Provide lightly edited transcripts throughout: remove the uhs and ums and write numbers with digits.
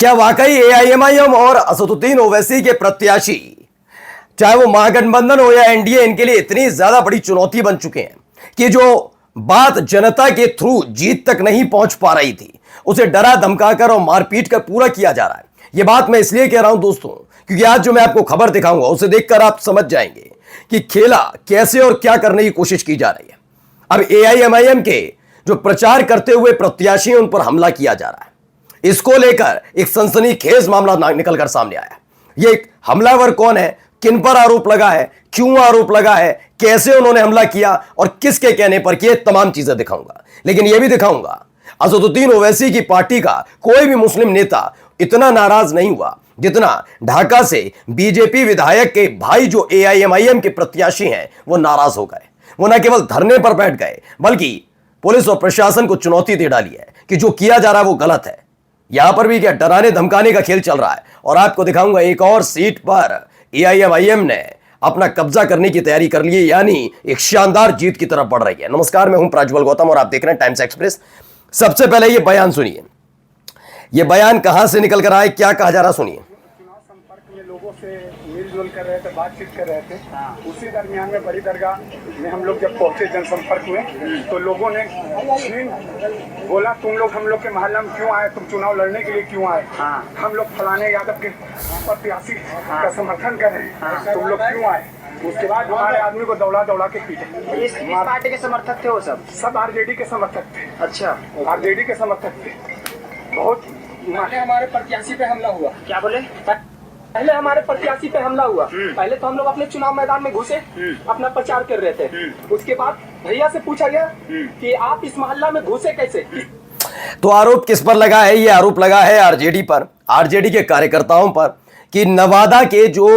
क्या वाकई एआईएमआईएम और असदुद्दीन ओवैसी के प्रत्याशी, चाहे वो महागठबंधन हो या एनडीए, इनके लिए इतनी ज्यादा बड़ी चुनौती बन चुके हैं कि जो बात जनता के थ्रू जीत तक नहीं पहुंच पा रही थी, उसे डरा धमकाकर और मारपीट कर पूरा किया जा रहा है। यह बात मैं इसलिए कह रहा हूं दोस्तों, क्योंकि आज जो मैं आपको खबर दिखाऊंगा उसे देखकर आप समझ जाएंगे कि खेला कैसे और क्या करने की कोशिश की जा रही है। अब एआईएमआईएम के जो प्रचार करते हुए प्रत्याशी, उन पर हमला किया जा रहा है। इसको लेकर एक सनसनीखेज मामला निकल कर सामने आया। ये हमलावर कौन है, किन पर आरोप लगा है, क्यों आरोप लगा है, कैसे उन्होंने हमला किया और किसके कहने पर किए, तमाम चीजें दिखाऊंगा। लेकिन यह भी दिखाऊंगा असदुद्दीन ओवैसी की पार्टी का कोई भी मुस्लिम नेता इतना नाराज नहीं हुआ जितना ढाका से बीजेपी विधायक के भाई जो एआईएमआईएम के प्रत्याशी हैं वो नाराज हो गए। वो न केवल धरने पर बैठ गए बल्कि पुलिस और प्रशासन को चुनौती दे डाली है कि जो किया जा रहा है वो गलत है। यहां पर भी क्या डराने धमकाने का खेल चल रहा है। और आपको दिखाऊंगा एक और सीट पर एआईएमआईएम ने अपना कब्जा करने की तैयारी कर ली है, यानी एक शानदार जीत की तरफ बढ़ रही है। नमस्कार, मैं हूं प्रज्वल गौतम और आप देख रहे हैं टाइम्स एक्सप्रेस। सबसे पहले ये बयान सुनिए। ये बयान कहां से निकल कर आए, क्या कहा जा रहा, सुनिए। चुनाव संपर्क में लोगों से मिलजुल कर रहे थे, बातचीत कर रहे थे। उसी दरमियान में बड़ी दरगाह में हम लोग जब पहुंचे जनसंपर्क में, तो लोगों ने बोला तुम लोग हम लोग के मोहल्ला में क्यों आए, तुम चुनाव लड़ने के लिए क्यों आए, हम लोग फलाने यादव के प्रत्याशी का समर्थन कर रहे हैं, तुम लोग क्यों आए। उसके बाद हमारे आदमी को दौड़ा दौड़ा के पीटे। इस पार्टी के समर्थक थे वो सब आरजेडी के समर्थक थे। अच्छा, आरजेडी के समर्थक थे। बहुत पहले हमारे प्रत्याशी पे हमला हुआ। क्या बोले? पहले हमारे प्रत्याशी पे हमला हुआ। पहले तो हम लोग अपने चुनाव मैदान में घुसे, अपना प्रचार कर रहे थे। उसके बाद भैया से पूछा गया कि आप इस मोहल्ला में घुसे कैसे। तो आरोप किस पर लगा है? ये आरोप लगा है आरजेडी पर, आरजेडी के कार्यकर्ताओं पर, कि नवादा के जो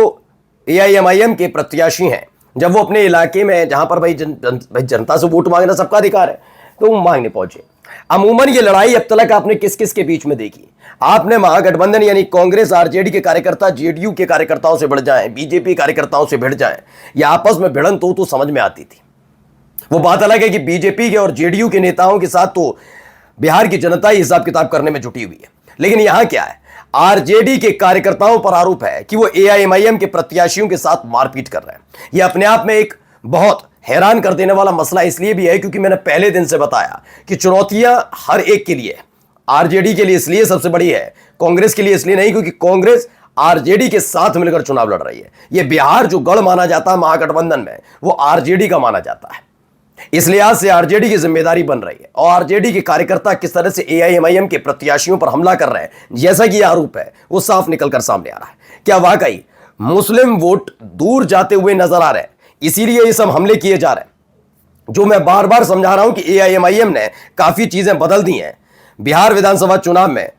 एआईएमआईएम के प्रत्याशी हैं, जब वो अपने इलाके में, जहां पर भाई जनता से वोट मांगना सबका अधिकार है, तो वो मांगने पहुंचे। अमूमन ये लड़ाई अब तक आपने किस किस के बीच में देखी? आपने महागठबंधन यानी कांग्रेस आरजेडी के कार्यकर्ता जेडीयू के कार्यकर्ताओं से भिड़ जाएं, बीजेपी कार्यकर्ताओं से भिड़ जाएं, या आपस में भिड़ंत तो समझ में आती थी। वो बात अलग है कि बीजेपी के और जेडीयू के नेताओं के साथ तो बिहार की जनता ही हिसाब किताब करने में जुटी हुई है। लेकिन यहां क्या है, आरजेडी के कार्यकर्ताओं पर आरोप है कि वो एआईएमआईएम के प्रत्याशियों के साथ मारपीट कर रहे हैं। यह अपने आप में एक बहुत हैरान कर देने वाला मसला इसलिए भी है क्योंकि मैंने पहले दिन से बताया कि चुनौतियां हर एक के लिए, आरजेडी के लिए इसलिए सबसे बड़ी है, कांग्रेस के लिए इसलिए नहीं, क्योंकि कांग्रेस आरजेडी के साथ मिलकर चुनाव लड़ रही है। यह बिहार जो गढ़ माना जाता है महागठबंधन में, वो आरजेडी का माना जाता है। इसलिए आज से आरजेडी की जिम्मेदारी बन रही है। और आरजेडी के कार्यकर्ता किस तरह से एआईएमआईएम के प्रत्याशियों पर हमला कर रहे हैं, जैसा कि आरोप है, वो साफ निकलकर सामने आ रहा है। क्या वाकई मुस्लिम वोट दूर जाते हुए नजर आ रहे हैं, इसीलिए ये सब हमले किए जा रहे हैं? जो मैं बार बार समझा रहा हूं कि एआईएमआईएम ने काफी चीजें बदल दी हैं। बिहार विधानसभा चुनाव में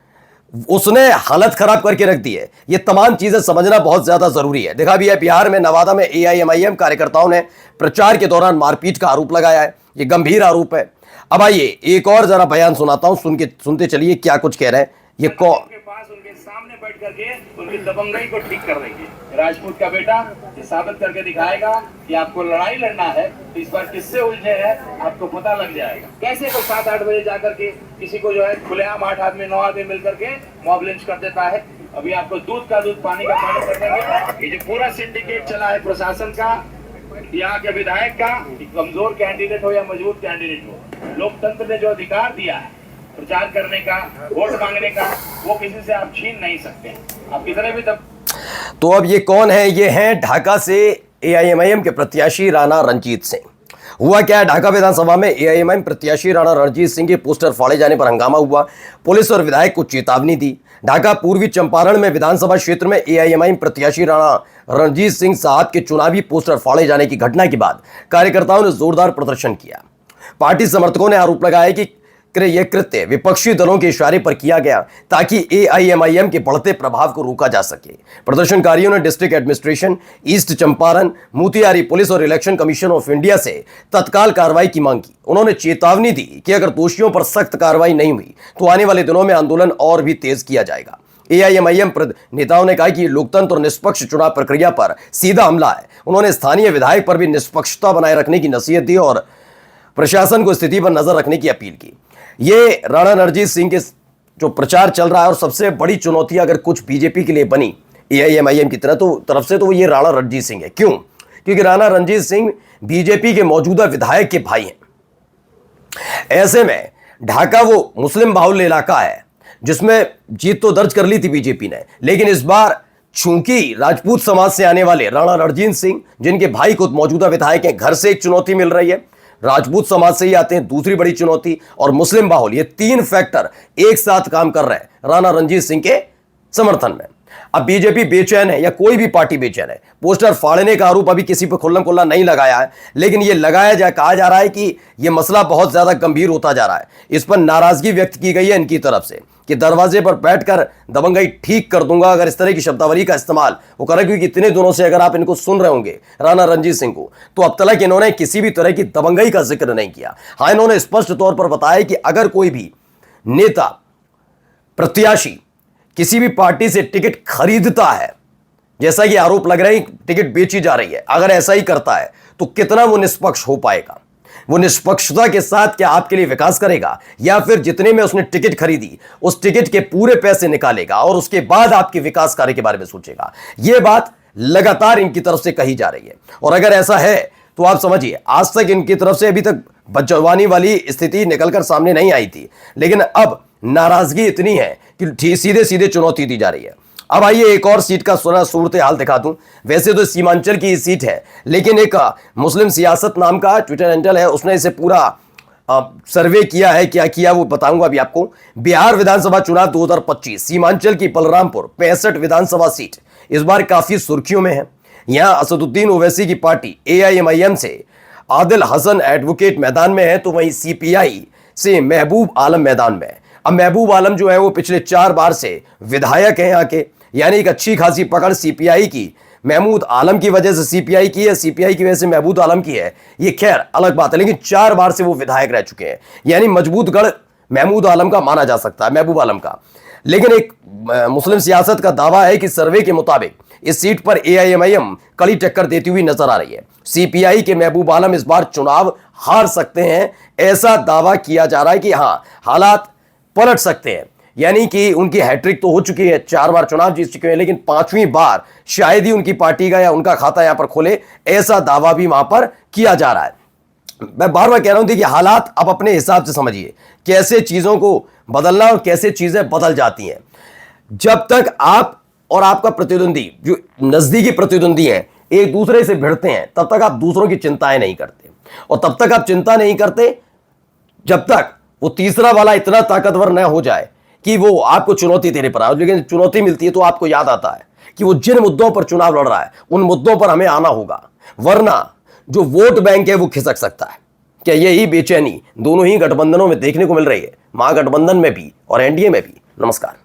उसने हालत खराब करके रख दी है। ये तमाम चीजें समझना बहुत ज्यादा जरूरी है। देखा भी है, बिहार में नवादा में एआईएमआईएम कार्यकर्ताओं ने प्रचार के दौरान मारपीट का आरोप लगाया है। ये गंभीर आरोप है। अब आइए एक और जरा बयान सुनाता हूं, सुनते चलिए क्या कुछ कह रहे हैं। ये उनके पास उनके सामने बैठ करके उनकी दबंगई को ठीक कर देंगे। राजपूत का बेटा ये साबित करके दिखाएगा कि आपको लड़ाई लड़ना है तो इस बार किससे उलझे हैं आपको पता लग जाएगा। कैसे कोई 7-8 बजे जाकर के किसी को जो है खुलेआम 8 आदमी 9 आदमी मिलकर के मॉब लिंच कर देता है। अभी आपको दूध का दूध पानी का पानी कर देंगे। ये जो पूरा सिंडिकेट चला है प्रशासन का, यहाँ के विधायक का, कमजोर कैंडिडेट हो या मजबूत कैंडिडेट हो, लोकतंत्र ने जो अधिकार दिया है प्रचार करने का, वोट मांगने का, वो किसी से आप छीन नहीं सकते। आप कितने भी तो अब ये कौन है? ये हैं ढाका से एआईएमआईएम के प्रत्याशी राणा रणजीत सिंह। हुआ क्या है, ढाका विधानसभा में एआईएमआईएम प्रत्याशी राणा रणजीत सिंह के पोस्टर फाड़े जाने पर हंगामा हुआ। पुलिस और विधायक को चेतावनी दी। ढाका पूर्वी चंपारण में विधानसभा क्षेत्र में एआईएमआईएम प्रत्याशी राणा रणजीत सिंह साहब के चुनावी पोस्टर फाड़े जाने की घटना के बाद कार्यकर्ताओं ने जोरदार प्रदर्शन किया। पार्टी समर्थकों ने आरोप लगाया कि यह कृत्य विपक्षी दलों के इशारे पर किया गया ताकि एआईएमआईएम के बढ़ते प्रभाव को रोका जा सके। प्रदर्शनकारियों ने district administration, east Champaran, Motihari police और इलेक्शन कमीशन ऑफ इंडिया से तत्काल कार्रवाई की मांग की। उन्होंने चेतावनी दी कि अगर दोषियों पर सख्त कार्रवाई नहीं हुई तो आने वाले दिनों में आंदोलन और भी तेज किया जाएगा। एआईएमआईएम नेताओं ने कहा कि लोकतंत्र और निष्पक्ष चुनाव प्रक्रिया पर सीधा हमला है। उन्होंने स्थानीय विधायक पर भी निष्पक्षता बनाए रखने की नसीहत दी और प्रशासन को स्थिति पर नजर रखने की अपील की। ये राणा रणजीत सिंह के जो प्रचार चल रहा है, और सबसे बड़ी चुनौती अगर कुछ बीजेपी के लिए बनी एआईएमआईएम की तरफ से, तो ये राणा रणजीत सिंह है। क्यों? क्योंकि राणा रणजीत सिंह बीजेपी के मौजूदा विधायक के भाई हैं। ऐसे में ढाका वो मुस्लिम बाहुल्य इलाका है जिसमें जीत तो दर्ज कर ली थी बीजेपी ने, लेकिन इस बार चूंकि राजपूत समाज से आने वाले राणा रणजीत सिंह, जिनके भाई खुद मौजूदा विधायक हैं, घर से एक चुनौती मिल रही है, राजपूत समाज से ही आते हैं दूसरी बड़ी चुनौती, और मुस्लिम बाहुल्य, ये तीन फैक्टर एक साथ काम कर रहे हैं राणा रणजीत सिंह के समर्थन में। अब बीजेपी बेचैन है, या कोई भी पार्टी बेचैन है। पोस्टर फाड़ने का आरोप अभी किसी पर खुल्लम खुल्ला नहीं लगाया है, लेकिन यह कहा जा रहा है कि यह मसला बहुत ज्यादा गंभीर होता जा रहा है। इस पर नाराजगी व्यक्त की गई है इनकी तरफ से कि दरवाजे पर बैठकर दबंगई ठीक कर दूंगा, अगर इस तरह की शब्दावली का इस्तेमाल वो करें। क्योंकि इतने दिनों से अगर आप इनको सुन रहे होंगे राणा रणजीत सिंह को, तो अब तक इन्होंने किसी भी तरह की दबंगई का जिक्र नहीं किया। हाँ, इन्होंने स्पष्ट तौर पर बताया कि अगर कोई भी नेता प्रत्याशी किसी भी पार्टी से टिकट खरीदता है, जैसा कि आरोप लग रहे हैं टिकट बेची जा रही है, अगर ऐसा ही करता है तो कितना वो निष्पक्ष हो पाएगा, वो निष्पक्षता के साथ क्या आपके लिए विकास करेगा, या फिर जितने में उसने टिकट खरीदी उस टिकट के पूरे पैसे निकालेगा और उसके बाद आपके विकास कार्य के बारे में सोचेगा। यह बात लगातार इनकी तरफ से कही जा रही है। और अगर ऐसा है तो आप समझिए, आज तक इनकी तरफ से अभी तक बदजबानी वाली स्थिति निकलकर सामने नहीं आई थी, लेकिन अब नाराजगी इतनी है कि सीधे सीधे चुनौती दी जा रही है। अब आइए एक और सीट का सूरत हाल दिखा दूं। वैसे तो सीमांचल की सीट है, लेकिन एक मुस्लिम सियासत नाम का ट्विटर हैंडल है, उसने इसे पूरा सर्वे किया है। क्या किया वो बताऊंगा अभी आपको। बिहार विधानसभा चुनाव 2025, सीमांचल की बलरामपुर 65 विधानसभा सीट इस बार काफी सुर्खियों में है। यहां असदुद्दीन ओवैसी की पार्टी एआईएमआईएम से आदिल हसन एडवोकेट मैदान में है, तो वहीं सीपीआई से महबूब आलम मैदान में है। अब महबूब आलम जो है वो पिछले 4 बार से विधायक हैं यहाँ के, यानी एक अच्छी खासी पकड़ सीपीआई की महमूद आलम की वजह से सीपीआई की है, सीपीआई की वजह से महबूब आलम की है, ये खैर अलग बात है, लेकिन 4 बार से वो विधायक रह चुके हैं, यानी मजबूत गढ़ महमूद आलम का माना जा सकता है, महबूब आलम का। लेकिन एक मुस्लिम सियासत का दावा है कि सर्वे के मुताबिक इस सीट पर एआईएमआईएम कड़ी टक्कर देती हुई नजर आ रही है। सीपीआई के महबूब आलम इस बार चुनाव हार सकते हैं, ऐसा दावा किया जा रहा है कि हाँ, हालात पलट सकते हैं। यानी कि उनकी हैट्रिक तो हो चुकी है, 4 बार चुनाव जीत चुके हैं, लेकिन 5वीं बार शायद ही उनकी पार्टी का या उनका खाता यहां पर खोले, ऐसा दावा भी वहां पर किया जा रहा है। मैं बार बार कह रहा हूं, देखिए हालात आप अपने हिसाब से समझिए, कैसे चीजों को बदलना और कैसे चीजें बदल जाती हैं। जब तक आप और आपका प्रतिद्वंदी, जो नजदीकी प्रतिद्वंदी है, एक दूसरे से भिड़ते हैं, तब तक आप दूसरों की चिंताएं नहीं करते, और तब तक आप चिंता नहीं करते जब तक वो तीसरा वाला इतना ताकतवर न हो जाए कि वो आपको चुनौती देने पर आए। लेकिन चुनौती मिलती है तो आपको याद आता है कि वो जिन मुद्दों पर चुनाव लड़ रहा है उन मुद्दों पर हमें आना होगा, वरना जो वोट बैंक है वो खिसक सकता है। क्या यही बेचैनी दोनों ही गठबंधनों में देखने को मिल रही है, महागठबंधन में भी और एनडीए में भी। नमस्कार।